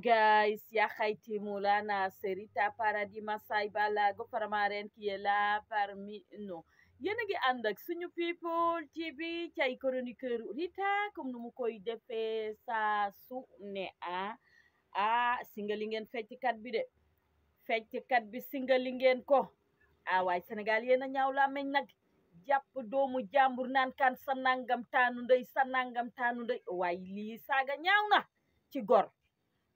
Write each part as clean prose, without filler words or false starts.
guys, ya Khaiti Moulana Serita Paradis Masai Balago Faramaren qui est là parmi nous. Yéen a ngi ànd ak suñu people TV ci ay chroniqueur Rita comme nu mu koy defee saa su ne singali ngeen fecckat bi de fecckat bi singali ngeen ko waaye Sénégal yéen a ñaaw la meñ nag jàpp doomu jàmbur naan kan sa nangam taanu ndey waaye lii saaga ñaaw na ci gor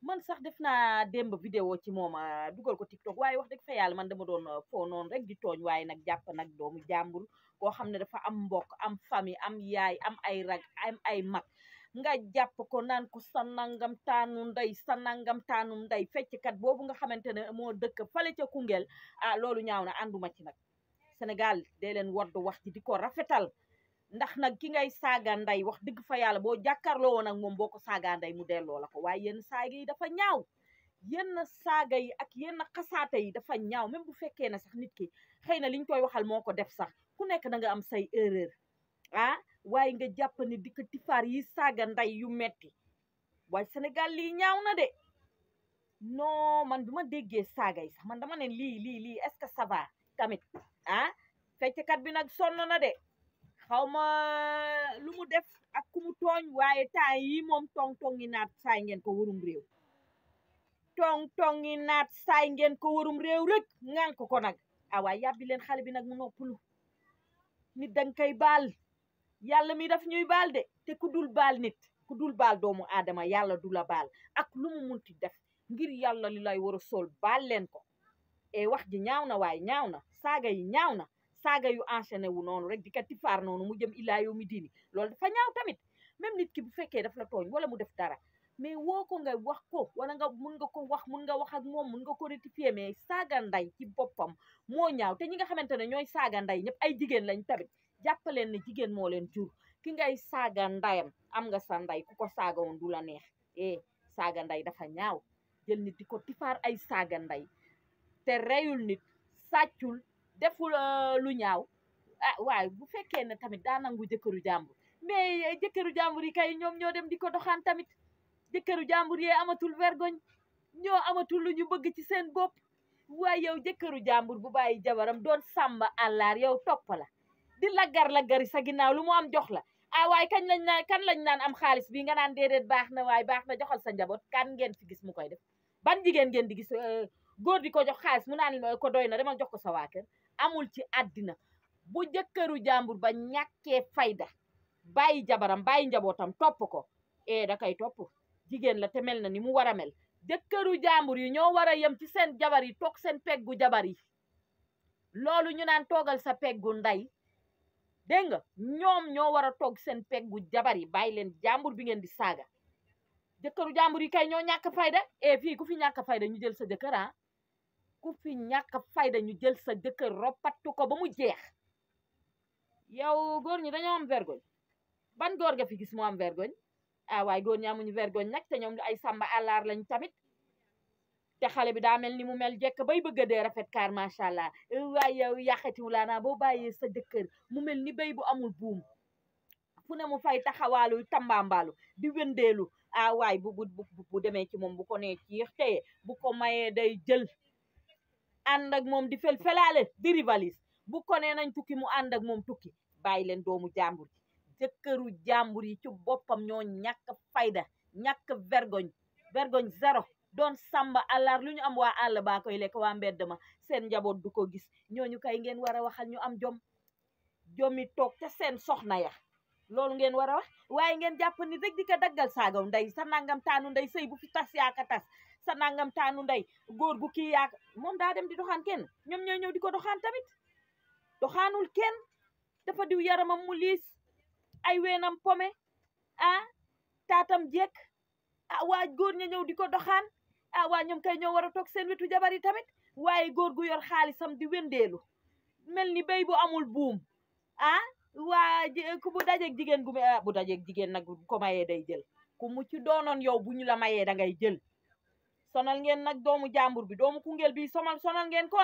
man sax def naa démb vidéo ci moom dugal ko TikTok waaye wax dëgg fa yàlla man dama doon foo noonu rek di tooñ waaye nag jàpp nag doomu jàmbur koo xam ne dafa am mbokk am famille am yaay am ay rag am ay mag nga jàpp ko naan ko sa nangam taanu ndey fecckat boobu nga xamante ne moo dëkk fale ca Koungheul loolu ñaaw na ànduma ci nag Sénégal dee leen woddu wax ci di ko rafetal ndax nag ki ngay saaga nday wax dëgg fa yàlla boo jàkkaarloo woon ak moom boo ko saaga nday mu delloo la ko waaye yenn saaga yi dafa ñaaw yenn saaga yi ak yenn xasaate yi dafa ñaaw même bu fekkee ne sax nit ki xëy na liñ koy waxal moo ko def sax ku nekk da nga am say erreur waaye nga jàpp ni di ko tifaar yi saaga nday yu metti waaye Sénégal lii ñaaw na de non man bi ma déggee saaga yi sax man dama ne lii est-ce que ça va tamit fecckat bi nag sonn na de xawma lu mu def ak ku mu tooñ waaye temps yi moom tong-tongi naat saay ngeen ko warum réew tong-tongi naat saay ngeen ko warum réew rek ngànk ko nag waaye yàbbi leen xale bi nag mu noppalu nit danga koy baal yàlla mi daf ñuy baal de te ku dul baal nit ku dul baal doomu aadama yàlla du la baal ak lu mu munti def ngir yàlla li lay war a sol baal leen ko wax ji ñaaw na waaye ñaaw na saaga yi ñaaw na saaga yu enchaîné wu noonu rek di ka tifaar noonu mu jëm illaa yow mi diini loolu dafa ñaaw tamit même nit ki bu fekkee daf la tooñ wala mu def dara mais woo ko nga wax ko wala nga mun nga ko wax mun nga wax ak moom mun nga ko rectifier mais saaga nday ci boppam moo ñaaw te ñi nga xamante ne ñooy saaga nday ñëpp ay jigéen lañ tamit jàppaleen ne jigéen moo leen jur ki ngay saaga ndayam am nga sa nday ku ko saaga woon du la neex saaga nday dafa ñaaw jël nit di ko tifaar ay saaga nday te reyul nit sàccul deful lu ñaaw waaye bu fekkee ne tamit daa nangu jëkkëru jàmbur mais jëkkëru jàmbur yi kay ñoom ñoo dem di ko doxaan tamit jëkkëru jàmbur yee amatul vergogne ñoo amatul lu ñu bëgg ci seen bopp waaye yow jëkkëru jàmbur bu bàyyi jabaram doon sàmba àllaar yow topp la di laggar-laggari sa ginnaaw lu mu am jox la waaye kan lañ naan am xaalis bi nga naan déedéet baax na waaye baax na joxal sa njaboot kan ngeen fi gis mu koy def ban jigéen ngeen di gis góor di ko jox xaalis mu naan ko doy na demal jox ko sa waa kër amul ci àddina bu jëkkëru jàmbur ba ñàkkee fayda bàyyi jabaram bàyyi njabootam topp ko da koy topp jigéen la te mel na ni mu war a mel jëkkëru jàmbur yi ñoo war a yem ci seen jabar yi toog seen peggu jabar yi loolu ñu naan toogal sa peggu nday dégg nga ñoom ñoo war a toog seen peggu jabar yi bàyyi leen jàmbur bi ngeen di saaga jëkkëru jàmbur yi kay ñoo ñàkk fayda fii ku fi ñàkk fayda ñu jël sa jëkkër ku fi ñàkk fayda ñu jël sa jëkkër roppattu ko ba mu jeex yow góor ñi dañoo am vergogne ban góor nga fi gis mu am vergogne waaye góor ñi amuñu vergogne nag te ñoom ay sàmba àllaar lañ tamit te xale bi daa mel ni mu mel jekk bay bëgg a dee rafet kaar macha allah waaye yow yàqetiwu laanaa boo bàyyee sa jëkkër mu mel ni béy bu amul buum fu ne mu fay taxawaalu tambaambaalu di wëndeelu waaye bu demee ci moom bu ko nee ci xëye bu ko mayee day jël ànd ak moom di fel-felaale di rivalise bu ko nee nañ tukki mu ànd ak moom tukki bàyyi leen doomu jàmbur yi jëkkëru jàmbur yi ci boppam ñoo ñàkk fayda ñàkk vergogne zéro doon sàmba àllar lu ñu am waa àll baa koy lekk waa mbedd ma seen njaboot du ko gis ñooñu kay ngeen war a waxal ñu am jomi toog ca seen soxna ya loolu ngeen war a wax waaye ngeen jàpp ni rek di ko daggal saagaw ndey sa nangam taanu ndey sëy bu fi tas yaaka tas sa nangam taanu ndey góor gu kii yaaka moom daa dem di doxaan kenn ñoom ñooy ñëw di ko doxaan tamit doxaanul kenn dafa diw yaramam mu liis ay weenam pome taatam jekk waa góor ña ñëw di ko doxaan waa ñoom kay ñoo war a toog seen wetu jabar yi tamit waaye góor gu yor xaalisam di wëndeelu mel ni béy bu amul buum waa ku bu dajeeg jigéen gu bu dajeeg jigéen nag bu ko mayee day jël ku mu ci doonoon yow bu ñu la mayee da ngay jël sonal ngeen nag doomu jàmbur bi doomu Koungheul bi sonal ngeen ko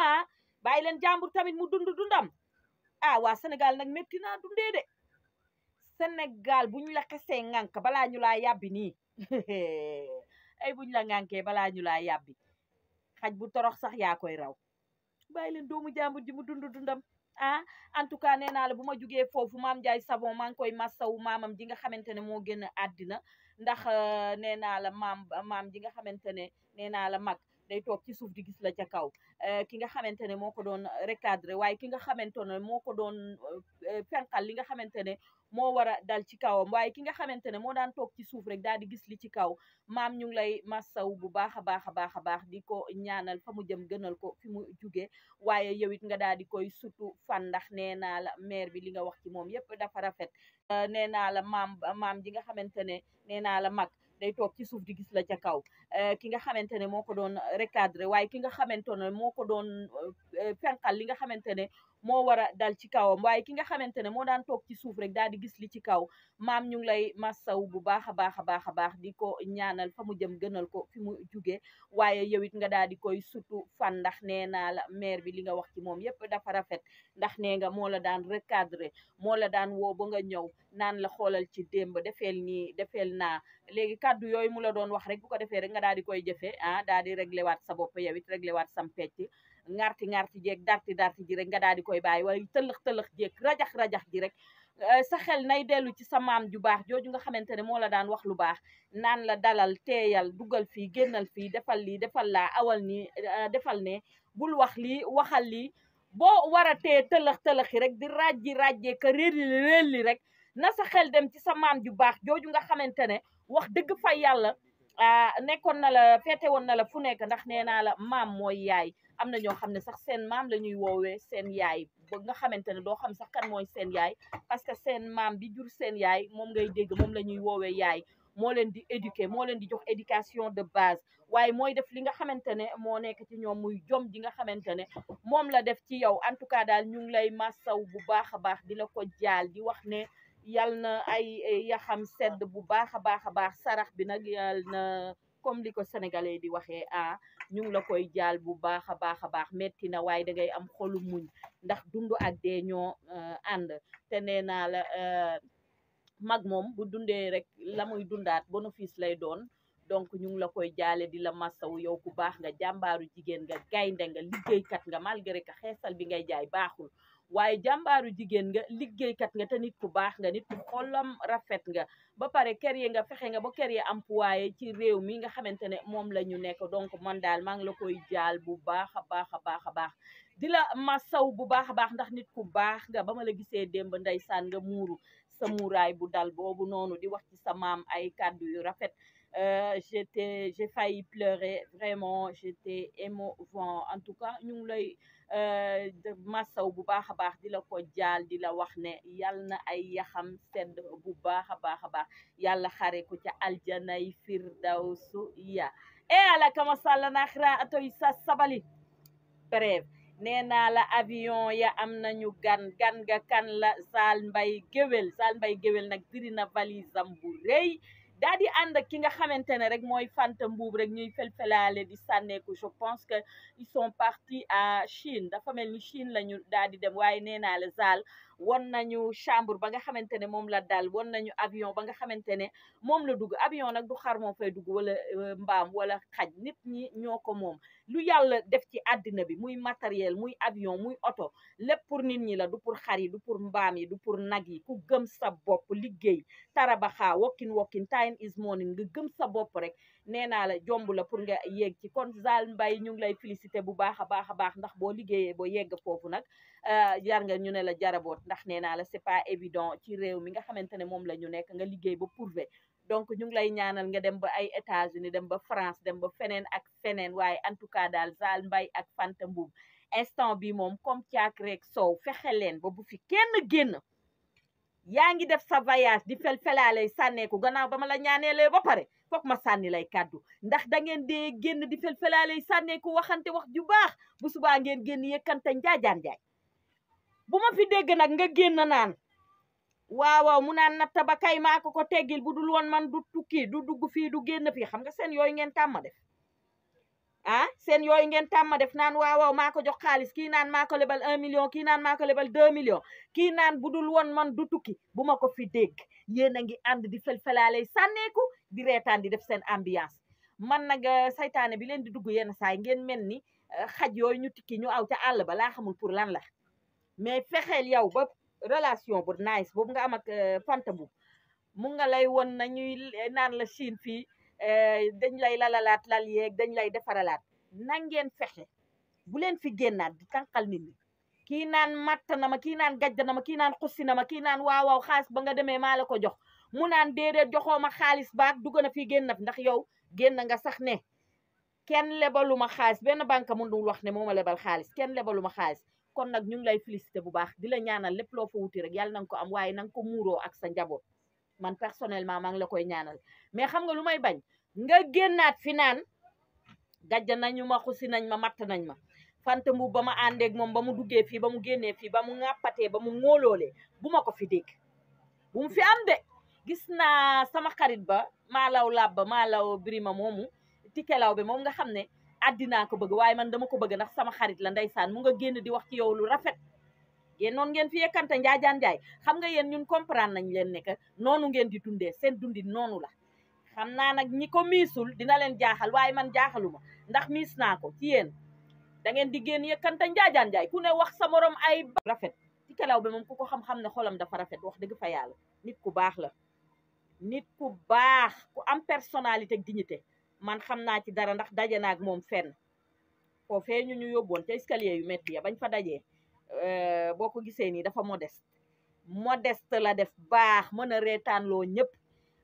bàyyi leen jàmbur tamit mu dundam waa Sénégal nag métti naa dundee de Sénégal bu ñu la xesee ŋànk balaa ñu laa yàbbi nii ay buñ la ŋànkee balaa ñu laa yàbbi xaj bu torox sax yaa koy raw bàyyi leen doomu jàmbur ji mu dund dundam ah en tout cas nee naa la bu ma jugee foofu maam Ndiaye Savon maa ngi koy massawu maamam ji nga xamante ne moo gën a àddina ndax nee naa la maam ji nga xamante ne nee naa la mag day toog ci suuf di gis la ca kaw ki nga xamante ne moo ko doon recadré waaye ki nga xamante ne moo ko doon fenqal li nga xamante ne moo war a dal ci kawam waaye ki nga xamante ne moo daan toog ci suuf rek daal di gis li ci kaw maam ñu ngi lay massaw bu baax a baax a baax a baax di ko ñaanal fa mu jëm gënal ko fi mu jugee waaye yow it nga daal di koy sutu fan ndax nee naa la maire bi li nga wax ci moom yépp dafa rafet nee naa la maam ji nga xamante ne nee naa la mag day toog ci suuf di gis la ca kaw ki nga xamante ne moo ko doon recadré waaye ki nga xamante ne moo ko doon fenqal li nga xamante ne moo war a dal ci kawam waaye ki nga xamante ne moo daan toog ci suuf rek daal di gis li ci kaw maam ñu ngi lay massaw bu baax a baax a baax a baax di ko ñaanal fa mu jëm gënal ko fi mu jugee waaye yow it nga daal di koy sutu fan ndax nee naa la maire bi li nga wax ci moom yépp dafa rafet ndax nee nga moo la daan recadré moo la daan woo ba nga ñëw naan la xoolal ci démb defeel nii defeel naa léegi kàddu yooyu mu la doon wax rek bu ko defee rek nga daal di koy jëfee ah daal di réglé waat sa bopp yow it réglé waat sam pecc ngarti jeeg darti ji rek nga daal di koy bàyyi wala tëlëx jeeg rajax ji rek sa xel nay dellu ci sa maam ju baax jooju nga xamante ne moo la daan wax lu baax naan la dalal teeyal dugal fii génnal fii defal lii defal laa awal nii defal ne bul wax lii waxal lii boo war a tee tëlëxi rek di rajjee ka réelli rek na sa xel dem ci sa maam ju baax jooju nga xamante ne wax dëgg fa yàlla nekkoon na la feete woon na la fu nekk ndax nee naa la maam mooy yaay am na ñoo xam ne sax seen maam la ñuy woowee seen yaay ba nga xamante ne doo xam sax kan mooy seen yaay parce que seen maam bi jur seen yaay moom ngay dégg moom la ñuy woowee yaay moo leen di éduquer moo leen di jox éducation de base waaye mooy def li nga xamante ne moo nekk ci ñoom muy jom ji nga xamante ne moom la def ci yow en tout cas daal ñu ngi lay massaw bu baax a baax di la ko jaal di wax ne yal na ay yaxam sedd bu baax a baax sarax bi nag yal na comme li ko sénégalais di waxee ñu ngi la koy jaal bu baax a baax metti na waaye da ngay am xolu muñ ndax dund ak dee ñoo ànd te nee naa la mag moom bu dundee rek la muy dundaat bénéfice lay doon donc ñu ngi la koy jaale di la massawu yow ku baax nga jàmbaaru jigéen nga gaynde nga liggéeykat nga malgré que xeesal bi ngay jaay baaxul waaye jàmbaaru jigéen nga liggéeykat nga te nit ku baax nga nit ku xolam rafet nga ba pare kër yi nga fexe nga ba kër yi employé ci réew mi nga xamante ne moom la ñu nekk donc man daal maa ngi la koy jaal bu baax a baax di la masaw bu baax a baax ndax nit ku baax nga ba ma la gisee démb ndeysaan nga muuru sa muuraay bu dal boobu noonu di wax ci sa maam ay kàddu yu rafet j'ai failli pleurer vraiment j'étais émouvant en tout cas ñu ngi lay massaw bu baax a baax di la ko jaal di la wax ne yal na ay yaxam sedd bu baax a baax yàlla xare ko ca aljanay firdawsu ya ala kama sàlla naxira atoy sa sabali bref nee naa la avion ya am nañu gan ga kan la Saal Mbay Géwél nag diri na valise am bu rëy daa di ànd ak ki nga xamante ne rek mooy Fanta Mbuub rek ñuy felfelaale di sànneeku je pense que ils sont partis à Chine dafa mel ni Chine lañu daal di dem waaye nee naa la Saal won nañu chambre ba nga xamante ne moom la dal won nañu avion ba nga xamante ne moom la dugg avion nag du xar moo fay dugg wala mbaam wala xaj nit ñi ñoo ko moom lu yàlla def ci àddina bi muy matériel muy avion muy oto lépp pour nit ñi la du pour xar yi du pour mbaam yi du pour nag yi ku gëm sa bopp liggéey tarabaxaa wokkin time is morning nga gëm sa bopp rek nee naa la jomb la pour nga yegg ci kon Saal Mbay ñu ngi lay félicité bu baax a baax ndax boo liggéeyee boo yegg foofu nag jar nga ñu ne la jaraboot ndax nee naa la c'est pas évident ci réew mi nga xamante ne moom la ñu nekk nga liggéey ba prouver donc ñu ngi lay ñaanal nga dem ba ay États-Unis dem ba France dem ba feneen ak feneen waaye en tout cas daal Saal Mbay ak Fanta Mbuub instant bi moom comme caak rek soow fexe leen ba bu fi kenn génn yaa ngi def sa voyage di felfelaalay sànneeku gannaaw ba ma la ñaaneelee ba pare foog ma sànni lay kàddu ndax da ngeen dee génn di felfelaalay sànneeku waxante wax ju baax bu subaa ngeen génn yëkkante njaajaan njaay bu ma fi dégg nag nga génn naan waaw mu naan natta ba kay maa ko teggil bu dul woon man du tukki du dugg fii du génn fii xam nga seen yooyu ngeen tàmma def seen yooyu ngeen tàmma def naan waaw maa ko jox xaalis kii naan maa ko lebal 1 million kii naan maa ko lebal 2 millions kii naan bu dul woon man du tukki bu ma ko fi dégg yéen a ngi ànd di felfelaalay sànneeku di reetaan di def seen ambiance man nag saytaane bi leen di dugg yenn saay ngeen mel ni xaj yooyu ñu tikki ñu aw ca àll ba laa xamul pour lan la mais fexeel yow ba relation bu nice boobu nga am ak Fanta bu mu nga lay won nañuy naan la Chine fii dañ lay lalalaat lal yeeg dañ lay defaralaat na ngeen fexe bu leen fi génnaat di tànqal nit ñi kii naan matt na ma kii naan gajj na ma kii naan xussi na ma kii naan waaw xaalis ba nga demee maa la ko jox mu naan déedéet joxoo ma xaalis baag dugg na fi génn na fi ndax yow génn nga sax ne kenn lebalu ma xaalis benn banque mënul wax ne moo ma lebal xaalis kenn lebalu ma xaalis kon nag ñu ngi lay félicité bu baax di la ñaanal lépp loo fa wuti rek yàlla nanga ko am waaye nanga ko muuroo ak sa njaboot man personnellement maa ngi la koy ñaanal mais xam nga lu may bañ nga génnaat fi naan gajj nañu ma xusi nañ ma matt nañ ma Fanta Mbuub ba ma àndeeg moom ba mu duggee fii ba mu génnee fii ba mu ŋàppatee ba mu ŋóoloolee bu ma ko fi dégg bu mu fi am de gis naa sama xarit ba maalaw labba maalaw birima moomu tikelaw bi moom nga xam ne addinaa ko bëgg waaye man dama ko bëgg ndax sama xarit la ndeysaan mu nga génn di wax ci yow lu rafet yéen noonu ngeen fi yekkante njaajaan njaay xam nga yéen ñun comprendre nañ leen ne que noonu ngeen di dundee seen dundi noonu la xam naa nag ñi ko miisul dina leen jaaxal waaye man jaaxaluma ndax miis naa ko ci yéen da ngeen di génn yekkante njaajaan njaay ku ne wax sa morom ay rafet ci kelaw bi moom ku ko xam-xam ne xolam dafa rafet wax dëgg fa yàlla nit ku baax la nit ku baax ku am personnalité ak dignité man xam naa ci dara ndax daje naag moom fenn foofee ñu yóbboon ca escalier yu métti ya bañ fa dajee boo ko gisee nii dafa modeste la def baax mën a reetaanloo ñëpp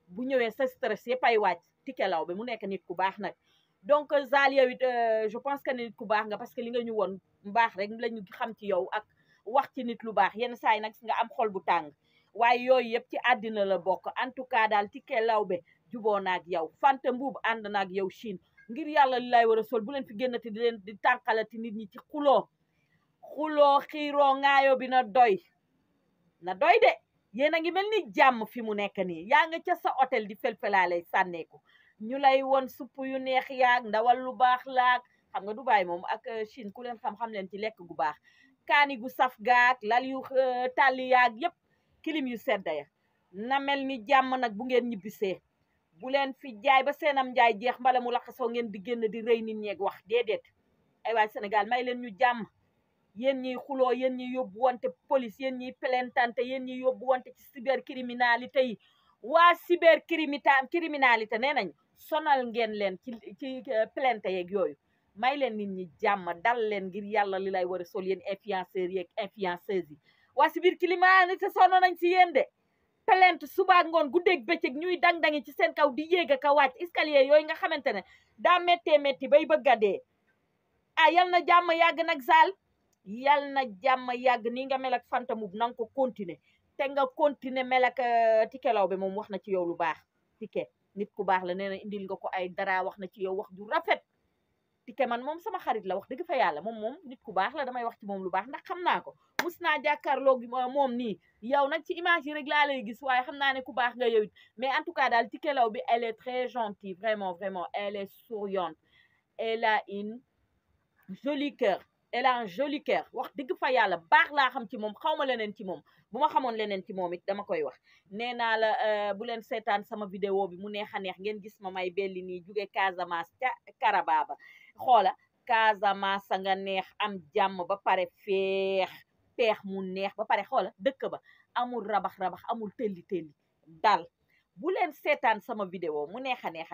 bu ñëwee sa stress yëpp ay wàcc tikelaw bi mu nekk nit ku baax nag donc Zal yow it je pense que nit ku baax nga parce que li nga ñu woon baax rek lañu xam ci yow ak wax ci nit lu baax yenn saa yi nag nga am xol bu tàng waaye yooyu yëpp ci àddina la bokk en tout cas daal tikelaw be juboo naag yow Fanta Mbuub ànd naag yow Chine ngir yàlla li lay war a sol bu leen fi génnati di leen di tànqalati nit ñi ci xuloo xiiroo ŋaayoo bi na doy de yéen a ngi mel ni jàmm fi mu nekk nii yaa nga ca sa hôtel di felfelaalay sànneeku ñu lay won supp yu neex yaag ndawal lu baax laag xam nga Dubaay moom ak Chine ku leen xam leen ci lekk gu baax kaani gu saf gaag lal yu tàlli yaag yépp kilim yu sedda ya na mel ni jàmm nag bu ngeen ñibbisee bu leen fi jaay ba seenam njaay jeex mbala mu laxasoo ngeen di génn di rëy nit ñeeg wax déedéet ay waay Sénégal may leen ñu jàmm yéen ñiy xuloo yéen ñi yóbbu wante police yéen ñiy plaintante yéen ñi yóbbu wante ci cybercriminalité yi waa cybercriminalité nee nañ sonal ngeen leen ci plainte yeeg yooyu may leen nit ñi jàmm dal leen ngir yàlla li lay war a sol yéen influenceurs yeeg influenceuses yi waa cybercriminalité sonn nañ si yéen de plainte suba ngoon guddeeg bëccëg ñuy dang-dangi ci seen kaw di yéeg ak a wàcc escalier yooyu nga xamante ne daa méttee bay bëgg a dee yal na jàmm yàgg nag Zal yal na jàmm yàgg nii nga mel ak Fanta Mbuub na nga ko continuer te nga continuer mel ak tikelaw bi moom wax na ci yow lu baax tike nit ku baax la nee na indil nga ko ay dara wax na ci yow wax ju rafet tike man moom sama xarit la wax dëgg fa yàlla moom nit ku baax la damay wax ci moom lu baax ndax xam naa ko mus naa jàkkaarloo moom nii yow nag ci image yi rek laa lay gis waaye xam naa ne ku baax nga yow it mais en tout cas daal tikelaw bi elle est très gentille vraiment elle est souriante elle a un joli cœur wax dëgg fa yàlla baax laa xam ci moom xawma leneen ci moom bu ma xamoon leneen ci moom it dama koy wax nee naa la bu leen seetaan sama vidéo bi mu neex a neex ngeen gis ma may belli nii jóge Casamance ca Karababa xoola Casamance nga neex am jàmm ba pare peex mu neex ba pare xoola dëkk ba amul rabax amul telli dal bu leen seetaan sama vidéo mu neex a neex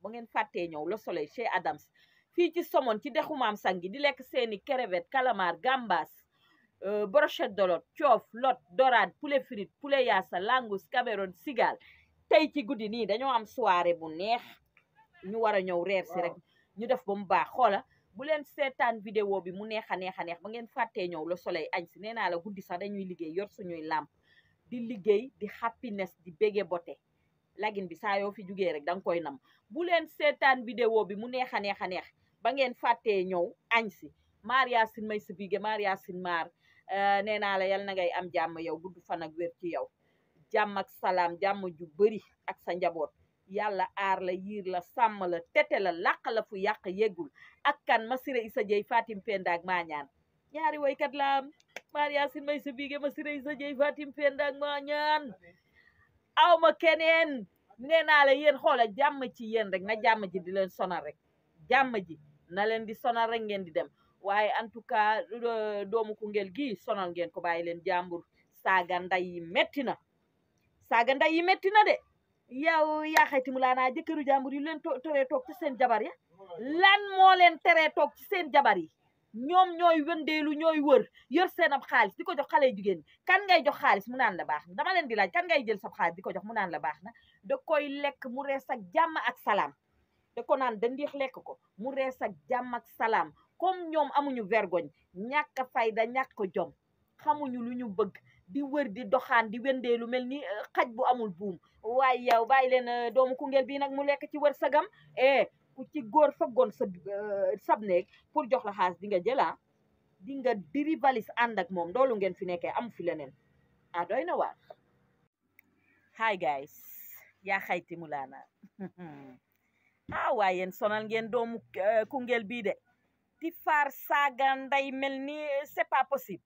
ba ngeen fàttee ñëw Le Soleil chez Adams fii ci Somone ci dexu Maam Sangi di lekk seeni crevette calamar gambas brochette de lot coof lot dorade poulet frite poulet yaasa langous cameron sigal tey ci guddi nii dañoo am soirée bu neex ñu war a ñëw reer si rek ñu def ba mu baax xoola bu leen seetaan vidéo bi mu neex a neex ba ngeen fàttee ñëw Le Soleil añ si nee naa la guddi sax dañuy liggéey yor suñuy làmp di liggéey di happiness di bége bote lagin bi saa yoo fi jugee rek danga koy nam bu leen seetaan vidéo bi mu neex a neex ba ngeen fàttee ñëw añ si Maria Sin may sa bige Maria Sin maar nee naa la yal na ngay am jàmm yow gudd fan ak wér ci yow jàmm ak salaam jàmm ju bëri ak sa njaboot yàlla aar la yiir la sàmm la tete la làq la fu yàq yeggul ak kan Masira Isa Jeey Fatim Penda ak Maañaan ñaari woykat la Maria Sin may sa bige Masira Isa Jeey Fatim Penda ak Maañaan awma keneen nee naa la yéen xoola jàmm ci yéen rek na jàmm ji di leen sonal rek jàmm ji na leen di sonal rek ngeen di dem waaye en tout cas doomu Koungheul gi sonal ngeen ko bàyyi leen jàmbur saaga nday yi metti na saaga nday yi metti na de yow yaa xayti mu laa naa jëkkëru jàmbur yi leen teree toog ci seen jabar ya lan moo leen teree toog ci seen jabar yi ñoom ñooy wëndeelu ñooy wër yor seen ab xaalis di ko jox xale jigéen kan ngay jox xaalis mu naan la baax na dama leen di laaj kan ngay jël sab xaalis di ko jox mu naan la baax na da koy lekk mu rees ak jàmm ak salaam da ko naan da ndiix lekk ko mu rees ak jàmm ak salaam comme ñoom amuñu vergogne ñàkk fayda ñàkk jom xamuñu lu ñu bëgg di wër di doxaan di wëndeelu mel ni xaj bu amul buum waaye yow bàyyi leen doomu Koungheul bii nag mu lekk ci wër sagam ku ci góor faggoon sab neeg pour jox la xaalis di nga jëla di nga diri valise ànd ak moom loolu ngeen fi nekkee amu fi leneen doy na waar hi guys yaa xayti mu laana waaye yéen sonal ngeen doomu Koungheul bii de di faar saaga nday mel ni c'est pas possible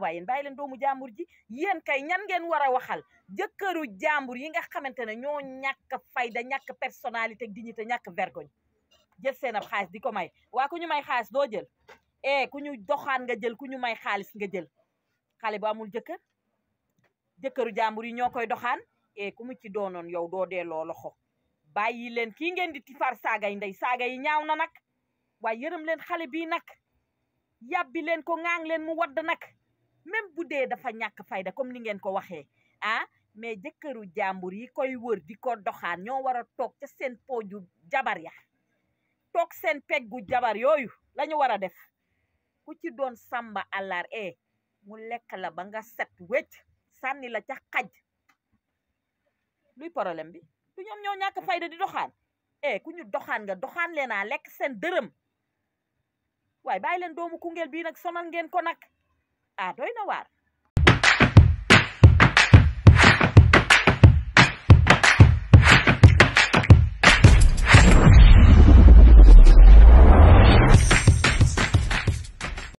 waaye yéen bàyyi leen doomu jàmbur ji yéen kay ñan ngeen war a waxal jëkkëru jàmbur yi nga xamante ne ñoo ñàkk fayda ñàkk personnalité ak dignité ñàkk vergogne jël seen ab xaalis di ko may waa ku ñu may xaalis doo jël ku ñu doxaan nga jël ku ñu may xaalis nga jël xale bu amul jëkkëru jàmbur yi ñoo koy doxaan ku mu ci doonoon yow doo delloo loxo bàyyi leen kii ngeen di tifaar saaga yi ndey saaga yi ñaaw na nag waaye yërëm leen xale bii nag yàbbi leen ko ŋaang leen mu wadd nag même bu dee dafa ñàkk fayda comme ni ngeen ko waxee mais jëkkëru jàmbur yi koy wër di ko doxaan ñoo war a toog ca seen pooju jabar ya toog seen peggu jabar yooyu lañu war a def ku ci doon samba àllar mu lekk la ba nga set wecc sànni la ca xaj luy problème bi du ñoom ñoo ñàkk fayda di doxaan ku ñu doxaan nga doxaan leenaa lekk seen dërëm waaye bàyyi leen doomu Koungheul bii nag sonal ngeen ko nag doy na waar